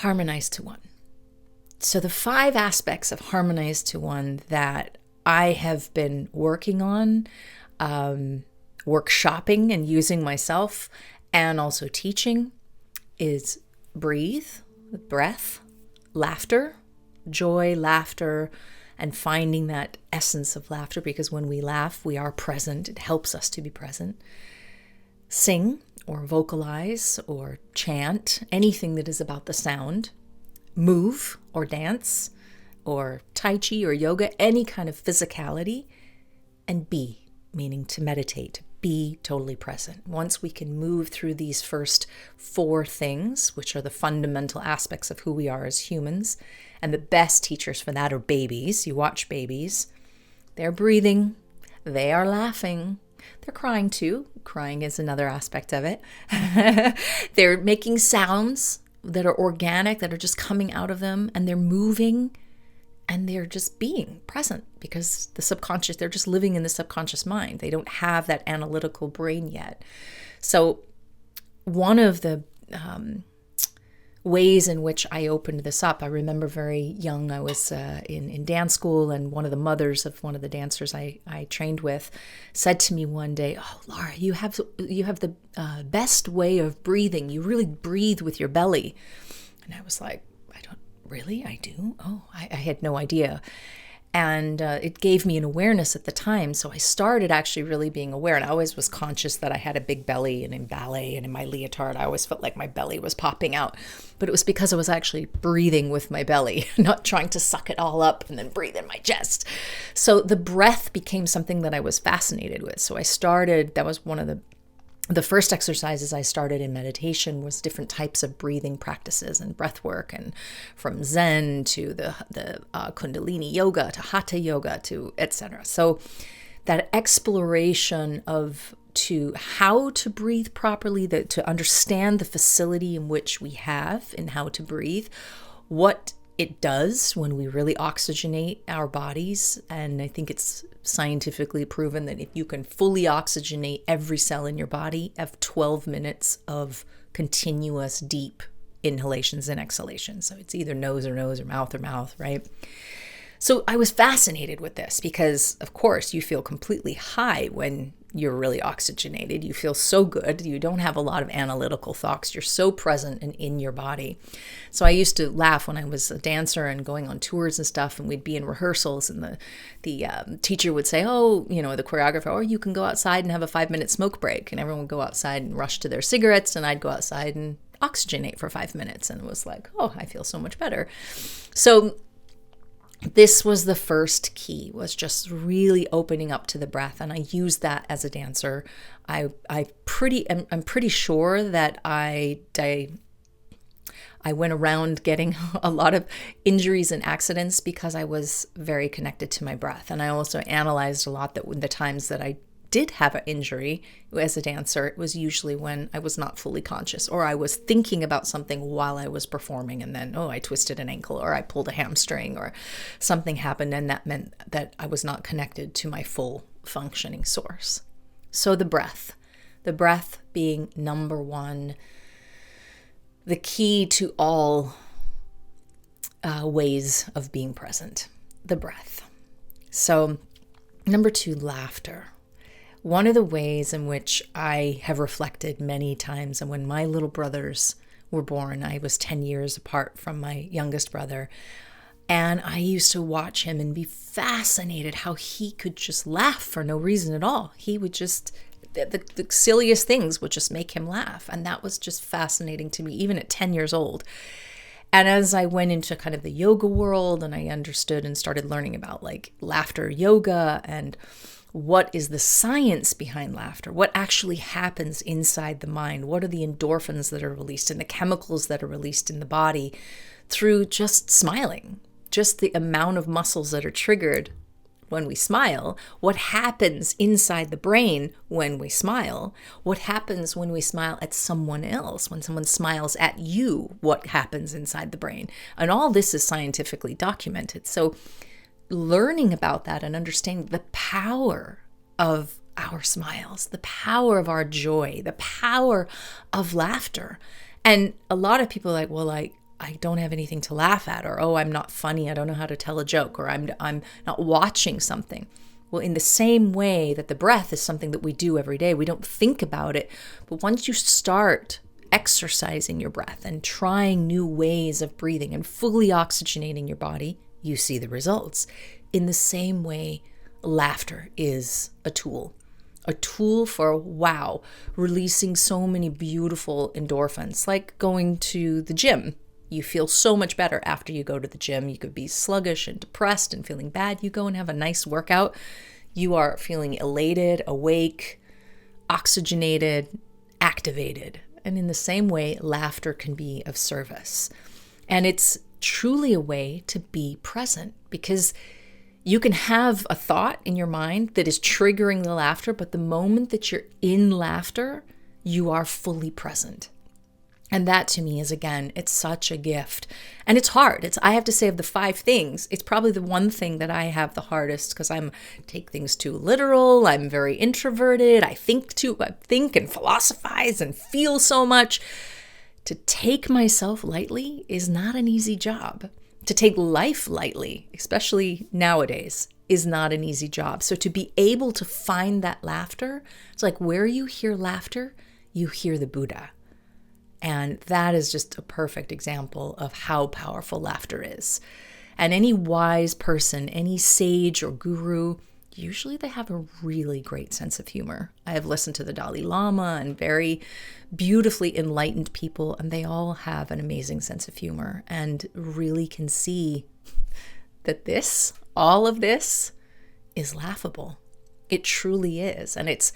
harmonize to one. So the 5 aspects of harmonize to one that I have been working on, workshopping and using myself, and also teaching is breathe, breath, laughter, joy, laughter, and finding that essence of laughter, because when we laugh, we are present. It helps us to be present. Sing or vocalize or chant, anything that is about the sound. Move or dance or tai chi or yoga, any kind of physicality. And be, meaning to meditate, be totally present. Once we can move through these first 4 things, which are the fundamental aspects of who we are as humans, and the best teachers for that are babies. You watch babies. They're breathing. They are laughing. They're crying too. Crying is another aspect of it. They're making sounds that are organic, that are just coming out of them, and they're moving, and they're just being present, because the subconscious, they're just living in the subconscious mind. They don't have that analytical brain yet. So one of the ways in which I opened this up, I remember very young, I was in dance school, and one of the mothers of one of the dancers I trained with said to me one day, "Oh, Laura, you have the best way of breathing. You really breathe with your belly." And I was like, I do? Oh, I had no idea. And it gave me an awareness at the time. So I started actually really being aware. And I always was conscious that I had a big belly, and in ballet and in my leotard, I always felt like my belly was popping out. But it was because I was actually breathing with my belly, not trying to suck it all up and then breathe in my chest. So the breath became something that I was fascinated with. So I started, that was one of the first exercises I started in meditation was different types of breathing practices and breath work, and from Zen to the Kundalini yoga to Hatha yoga to etc. So that exploration of how to breathe properly, to understand the facility in which we have in how to breathe, what it does when we really oxygenate our bodies. And I think it's scientifically proven that if you can fully oxygenate every cell in your body, have 12 minutes of continuous deep inhalations and exhalations. So it's either nose or mouth, right? So I was fascinated with this because, of course, you feel completely high when you're really oxygenated. You feel so good. You don't have a lot of analytical thoughts. You're so present and in your body. So I used to laugh when I was a dancer and going on tours and stuff, and we'd be in rehearsals, and the teacher would say, the choreographer, "Oh, you can go outside and have a 5-minute smoke break." And everyone would go outside and rush to their cigarettes, and I'd go outside and oxygenate for 5 minutes. And it was like, oh, I feel so much better. So this was the first key, was just really opening up to the breath. And I used that as a dancer. I'm pretty sure that I went around getting a lot of injuries and accidents because I was very connected to my breath. And I also analyzed a lot that the times that I did have an injury as a dancer, it was usually when I was not fully conscious, or I was thinking about something while I was performing, and then, I twisted an ankle, or I pulled a hamstring, or something happened, and that meant that I was not connected to my full functioning source. So the breath being number one, the key to all ways of being present, the breath. So number 2, laughter. One of the ways in which I have reflected many times, and when my little brothers were born, I was 10 years apart from my youngest brother, and I used to watch him and be fascinated how he could just laugh for no reason at all. He would just, the silliest things would just make him laugh, and that was just fascinating to me, even at 10 years old. And as I went into kind of the yoga world, and I understood and started learning about like laughter yoga and what is the science behind laughter, what actually happens inside the mind, what are the endorphins that are released and the chemicals that are released in the body through just smiling, just the amount of muscles that are triggered when we smile, what happens inside the brain when we smile, what happens when we smile at someone else, when someone smiles at you, what happens inside the brain. And all this is scientifically documented. So learning about that and understanding the power of our smiles, the power of our joy, the power of laughter. And a lot of people are like, well, I don't have anything to laugh at, or, oh, I'm not funny, I don't know how to tell a joke, or I'm not watching something. Well, in the same way that the breath is something that we do every day, we don't think about it. But once you start exercising your breath and trying new ways of breathing and fully oxygenating your body, you see the results. In the same way, laughter is a tool for, wow, releasing so many beautiful endorphins, like going to the gym. You feel so much better after you go to the gym. You could be sluggish and depressed and feeling bad. You go and have a nice workout. You are feeling elated, awake, oxygenated, activated. And in the same way, laughter can be of service. And it's truly a way to be present, because you can have a thought in your mind that is triggering the laughter, but the moment that you're in laughter, you are fully present. And that to me is, again, it's such a gift. And it's hard. I have to say, of the 5 things, it's probably the one thing that I have the hardest, because take things too literal. I'm very introverted. I think and philosophize and feel so much. To take myself lightly is not an easy job. To take life lightly, especially nowadays, is not an easy job. So to be able to find that laughter, it's like where you hear laughter, you hear the Buddha. And that is just a perfect example of how powerful laughter is. And any wise person, any sage or guru, usually they have a really great sense of humor. I have listened to the Dalai Lama and very beautifully enlightened people, and they all have an amazing sense of humor and really can see that all of this is laughable. It truly is. And it's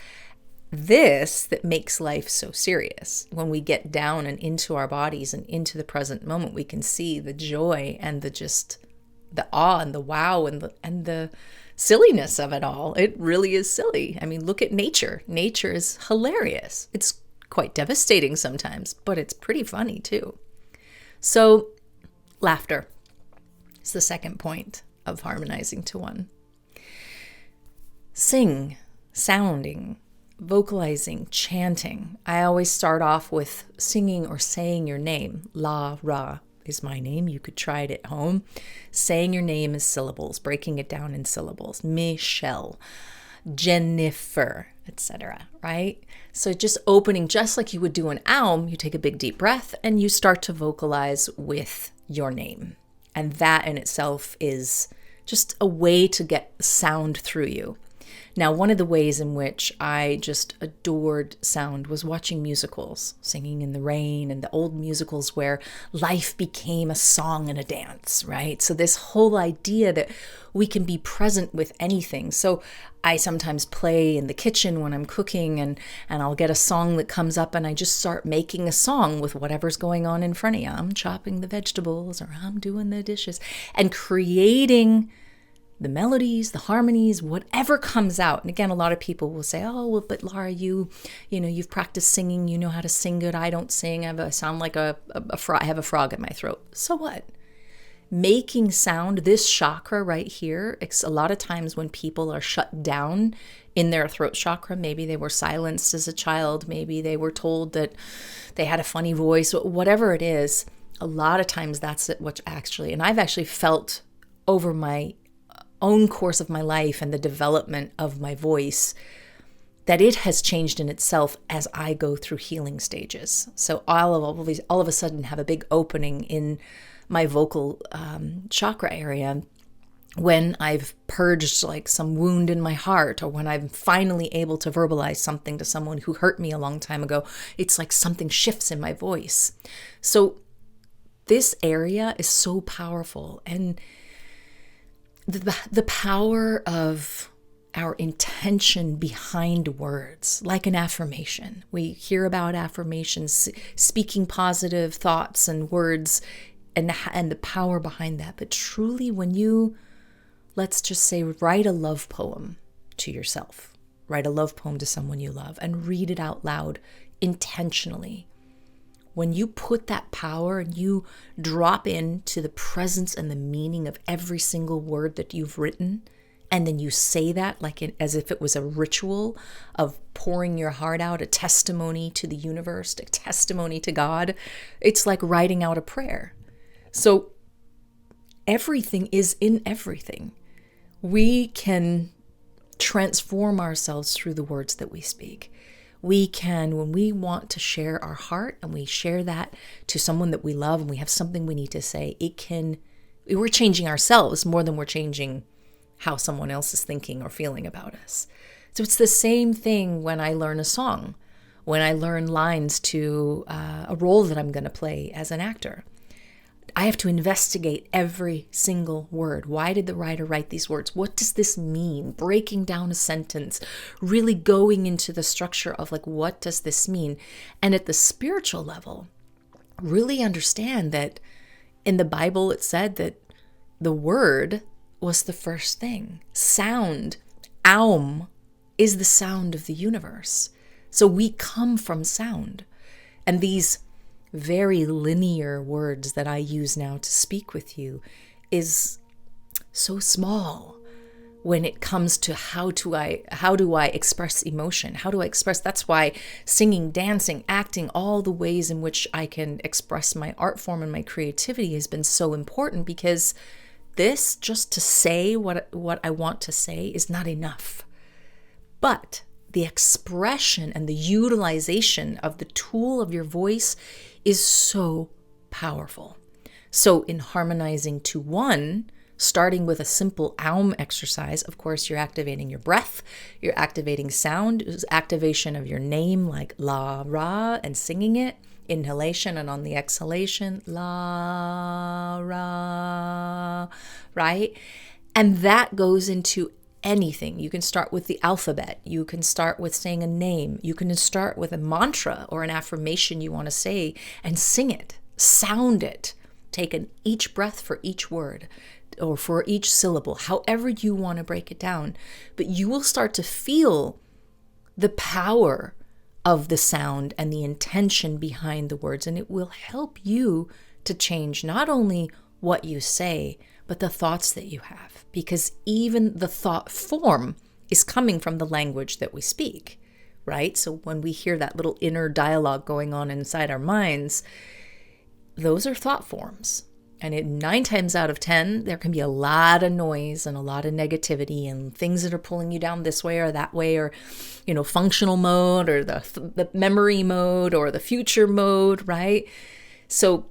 this that makes life so serious. When we get down and into our bodies and into the present moment, we can see the joy and the awe and the wow and the silliness of it all. It really is silly. I mean, look at nature. Nature is hilarious. It's quite devastating sometimes, but it's pretty funny too. So, laughter is the second point of harmonizing to one. Sing, sounding, vocalizing, chanting. I always start off with singing or saying your name. La, Ra is my name. You could try it at home. Saying your name is syllables, breaking it down in syllables. Michelle, Jennifer, etc. Right? So just opening, just like you would do an Aum, you take a big deep breath and you start to vocalize with your name. And that in itself is just a way to get sound through you. Now, one of the ways in which I just adored sound was watching musicals, Singing in the Rain, and the old musicals where life became a song and a dance, right? So this whole idea that we can be present with anything. So I sometimes play in the kitchen when I'm cooking, and I'll get a song that comes up and I just start making a song with whatever's going on in front of you. I'm chopping the vegetables or I'm doing the dishes and creating the melodies, the harmonies, whatever comes out. And again, a lot of people will say, oh, well, but Laura, you've practiced singing, you know how to sing good. I don't sing. I sound like a frog. I have a frog in my throat. So what? Making sound, this chakra right here, a lot of times when people are shut down in their throat chakra, maybe they were silenced as a child, maybe they were told that they had a funny voice, whatever it is, a lot of times that's what actually, and I've actually felt over my own course of my life and the development of my voice, that it has changed in itself as I go through healing stages. So all of a sudden have a big opening in my vocal chakra area when I've purged like some wound in my heart, or when I'm finally able to verbalize something to someone who hurt me a long time ago. It's like something shifts in my voice. So this area is so powerful, and the power of our intention behind words, like an affirmation. We hear about affirmations, speaking positive thoughts and words, and the power behind that. But truly, when you, let's just say, write a love poem to yourself, write a love poem to someone you love, and read it out loud intentionally. When you put that power and you drop into the presence and the meaning of every single word that you've written, and then you say that as if it was a ritual of pouring your heart out, a testimony to the universe, a testimony to God, it's like writing out a prayer. So everything is in everything. We can transform ourselves through the words that we speak. We can, when we want to share our heart and we share that to someone that we love and we have something we need to say, we're changing ourselves more than we're changing how someone else is thinking or feeling about us. So it's the same thing when I learn a song, when I learn lines to a role that I'm going to play as an actor. I have to investigate every single word. Why did the writer write these words? What does this mean? Breaking down a sentence, really going into the structure of like, what does this mean? And at the spiritual level, really understand that in the Bible, it said that the word was the first thing. Sound, aum, is the sound of the universe. So we come from sound. And these very linear words that I use now to speak with you is so small when it comes to how do I express emotion? How do I express? That's why singing, dancing, acting, all the ways in which I can express my art form and my creativity has been so important, because this, just to say what I want to say, is not enough. But the expression and the utilization of the tool of your voice is so powerful. So in harmonizing to one, starting with a simple aum exercise, of course, you're activating your breath, you're activating sound, activation of your name like la, ra, and singing it, inhalation, and on the exhalation, la, ra, right? And that goes into anything. You can start with the alphabet. You can start with saying a name. You can start with a mantra or an affirmation you want to say and sing it, sound it. Take each breath for each word or for each syllable, however you want to break it down. But you will start to feel the power of the sound and the intention behind the words, and it will help you to change not only what you say, but the thoughts that you have, because even the thought form is coming from the language that we speak, right? So when we hear that little inner dialogue going on inside our minds, those are thought forms. And 9 times out of 10, there can be a lot of noise and a lot of negativity and things that are pulling you down this way or that way, or, functional mode or the memory mode or the future mode, right? So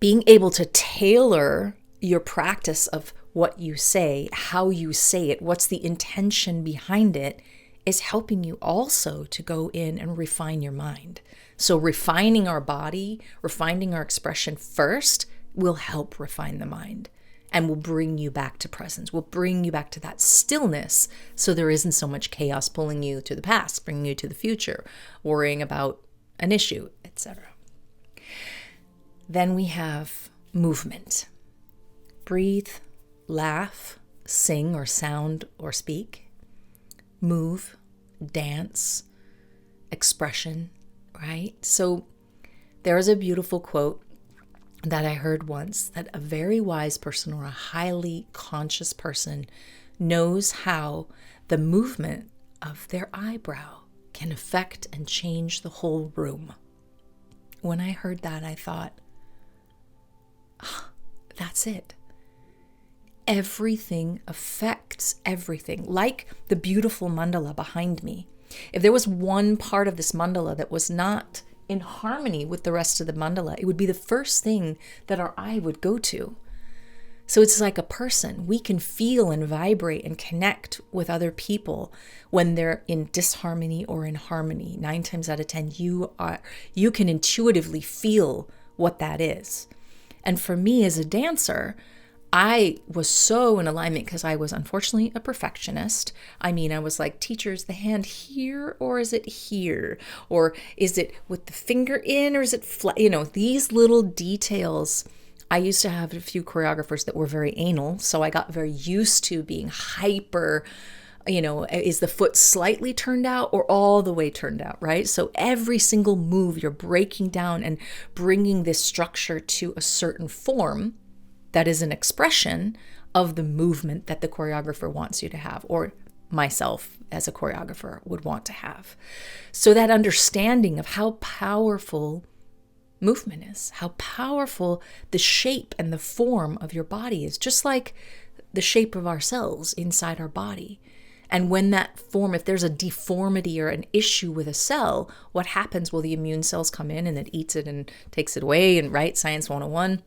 being able to tailor your practice of what you say, how you say it, what's the intention behind it, is helping you also to go in and refine your mind. So refining our body, refining our expression first will help refine the mind and will bring you back to presence, will bring you back to that stillness, so there isn't so much chaos pulling you to the past, bringing you to the future, worrying about an issue, etc. Then we have movement. Breathe, laugh, sing or sound or speak, move, dance, expression, right? So there is a beautiful quote that I heard once, that a very wise person or a highly conscious person knows how the movement of their eyebrow can affect and change the whole room. When I heard that, I thought, that's it. Everything affects everything. Like the beautiful mandala behind me. If there was one part of this mandala that was not in harmony with the rest of the mandala, it would be the first thing that our eye would go to. So it's like a person. We can feel and vibrate and connect with other people when they're in disharmony or in harmony. 9 times out of 10, you can intuitively feel what that is. And for me as a dancer, I was so in alignment because I was unfortunately a perfectionist. I was like, teacher, is the hand here or is it here? Or is it with the finger in or is it flat? These little details. I used to have a few choreographers that were very anal, so I got very used to being hyper, is the foot slightly turned out or all the way turned out, right? So every single move you're breaking down and bringing this structure to a certain form that is an expression of the movement that the choreographer wants you to have, or myself as a choreographer would want to have. So that understanding of how powerful movement is, how powerful the shape and the form of your body is, just like the shape of our cells inside our body. And when that form, if there's a deformity or an issue with a cell, what happens? Well, the immune cells come in and it eats it and takes it away, and right, Science 101.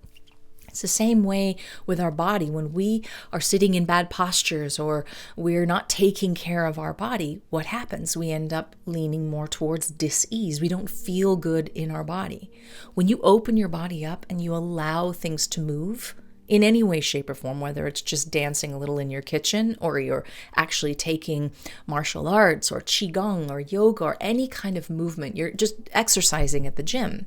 It's the same way with our body. When we are sitting in bad postures or we're not taking care of our body, what happens? We end up leaning more towards dis-ease. We don't feel good in our body. When you open your body up and you allow things to move in any way, shape, or form, whether it's just dancing a little in your kitchen or you're actually taking martial arts or qigong or yoga or any kind of movement, you're just exercising at the gym.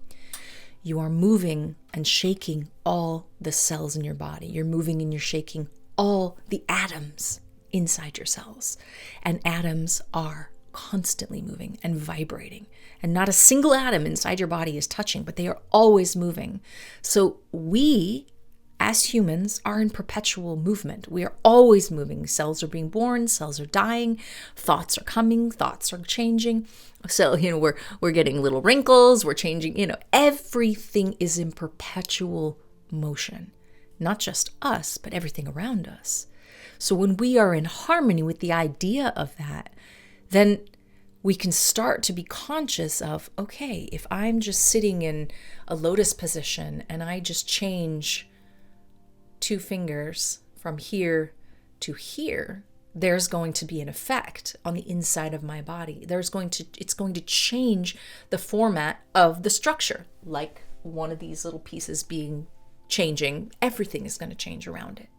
You are moving and shaking all the cells in your body. You're moving and you're shaking all the atoms inside your cells. And atoms are constantly moving and vibrating. And not a single atom inside your body is touching, but they are always moving. So we, as humans, are in perpetual movement. We are always moving. Cells are being born, cells are dying, thoughts are coming, thoughts are changing. So, we're getting little wrinkles, we're changing, everything is in perpetual motion. Not just us, but everything around us. So when we are in harmony with the idea of that, then we can start to be conscious of, okay, if I'm just sitting in a lotus position and I just change 2 fingers from here to here, there's going to be an effect on the inside of my body. It's going to change the format of the structure. Like one of these little pieces changing, everything is going to change around it.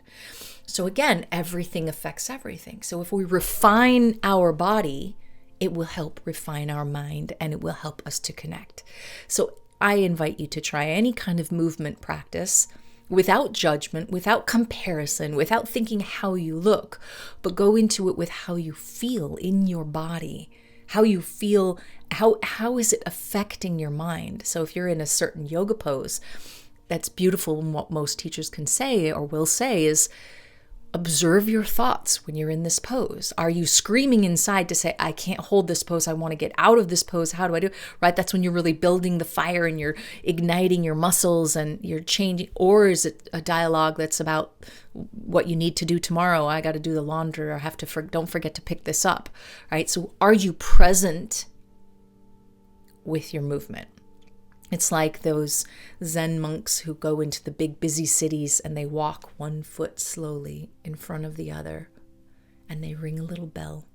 So again, everything affects everything. So if we refine our body, it will help refine our mind and it will help us to connect. So I invite you to try any kind of movement practice without judgment, without comparison, without thinking how you look, but go into it with how you feel in your body, how you feel, how is it affecting your mind? So if you're in a certain yoga pose, that's beautiful. And what most teachers can say or will say is, observe your thoughts when you're in this pose. Are you screaming inside to say, I can't hold this pose, I want to get out of this pose, how do I do it? Right? That's when you're really building the fire and you're igniting your muscles and you're changing. Or is it a dialogue that's about what you need to do tomorrow? I got to do the laundry, or I have to, don't forget to pick this up, right? So are you present with your movement? It's like those Zen monks who go into the big busy cities and they walk 1 foot slowly in front of the other and they ring a little bell.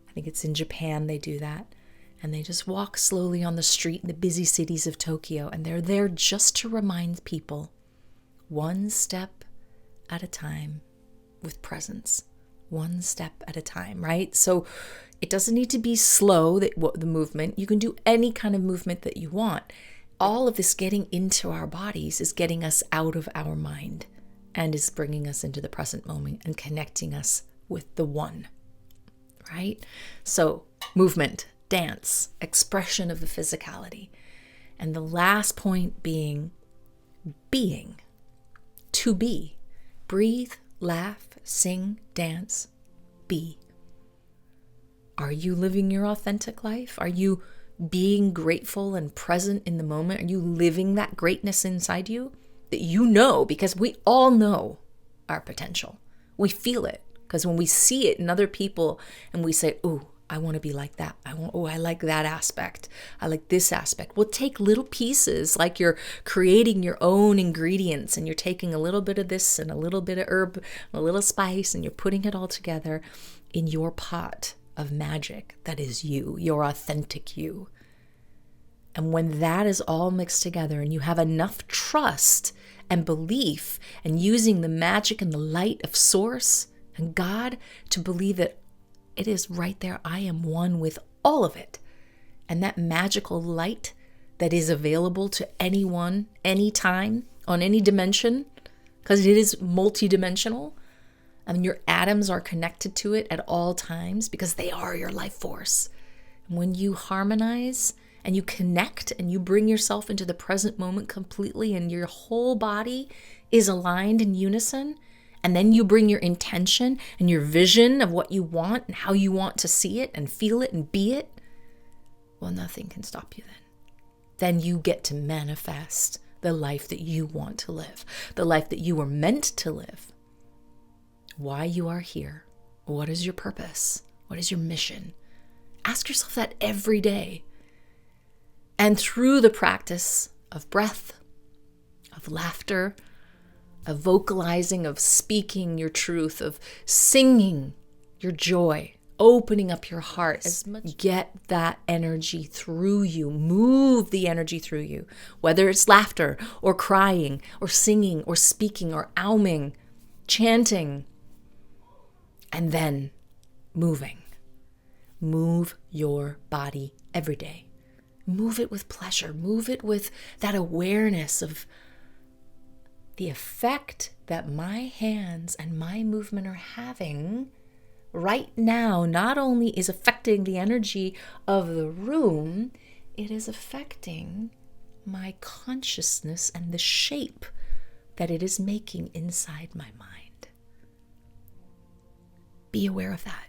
I think it's in Japan they do that. And they just walk slowly on the street in the busy cities of Tokyo, and they're there just to remind people, 1 step at a time with presence. 1 step at a time, right? So it doesn't need to be slow, the movement. You can do any kind of movement that you want. All of this getting into our bodies is getting us out of our mind and is bringing us into the present moment and connecting us with the one, right? So movement, dance, expression of the physicality. And the last point being, to be. Breathe, laugh, sing, dance, be. Are you living your authentic life? Are you being grateful and present in the moment? Are you living that greatness inside you that you know? Because we all know our potential. We feel it because when we see it in other people and we say, "Ooh, I want to be like that. I like that aspect. I like this aspect." We'll take little pieces, like you're creating your own ingredients and you're taking a little bit of this and a little bit of herb, and a little spice, and you're putting it all together in your pot of magic that is you, your authentic you. And when that is all mixed together and you have enough trust and belief and using the magic and the light of Source and God to believe that it is right there, I am one with all of it. And that magical light that is available to anyone, anytime, on any dimension, because it is multidimensional. I mean, your atoms are connected to it at all times because they are your life force. And when you harmonize and you connect and you bring yourself into the present moment completely and your whole body is aligned in unison, and then you bring your intention and your vision of what you want and how you want to see it and feel it and be it, well, nothing can stop you then. then you get to manifest the life that you want to live, the life that you were meant to live. Why you are here. What is your purpose? What is your mission? Ask yourself that every day. And through the practice of breath, of laughter, of vocalizing, of speaking your truth, of singing your joy, opening up your heart, get that energy through you, move the energy through you, whether it's laughter or crying or singing or speaking or auming, chanting, and then moving. Move your body every day. Move it with pleasure. Move it with that awareness of the effect that my hands and my movement are having right now. Not only is affecting the energy of the room, it is affecting my consciousness and the shape that it is making inside my mind. Be aware of that.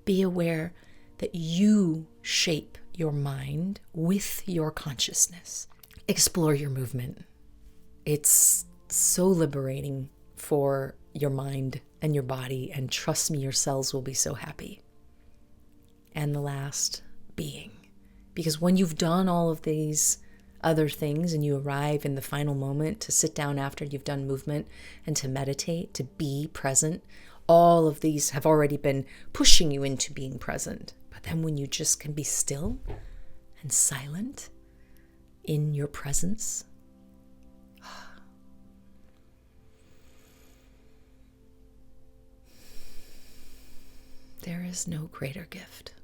Be aware that you shape your mind with your consciousness. Explore your movement. It's so liberating for your mind and your body, and trust me, your cells will be so happy. And the last, being. Because when you've done all of these other things and you arrive in the final moment to sit down after you've done movement and to meditate, to be present, all of these have already been pushing you into being present. But then when you just can be still and silent in your presence, there is no greater gift.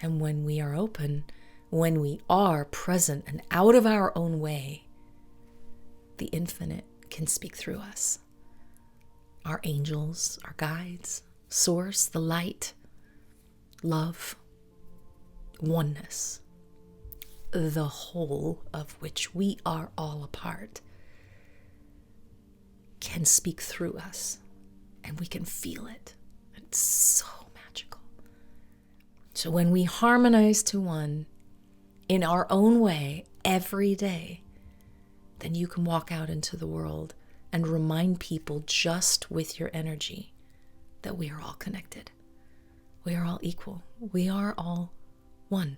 And when we are open, when we are present and out of our own way, the infinite can speak through us. Our angels, our guides, source, the light, love, oneness, the whole of which we are all a part, can speak through us, and we can feel it. It's so magical. So when we harmonize to one in our own way every day, then you can walk out into the world and remind people just with your energy that we are all connected. We are all equal. We are all one.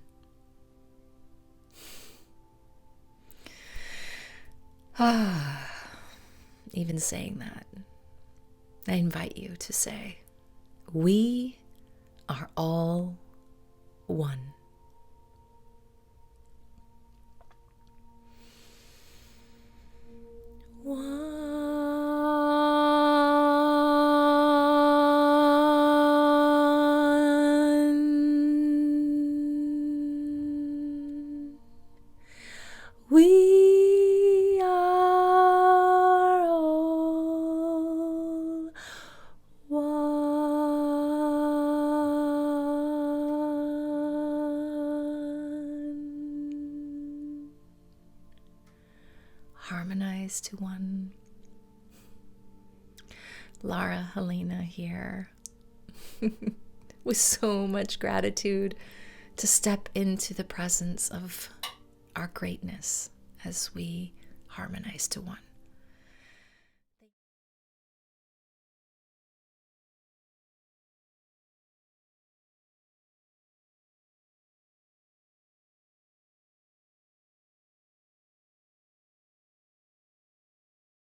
Even saying that, I invite you to say, we are all one. We are all one. Harmonize to one. Lara Helena here with so much gratitude to step into the presence of our greatness as we harmonize to one.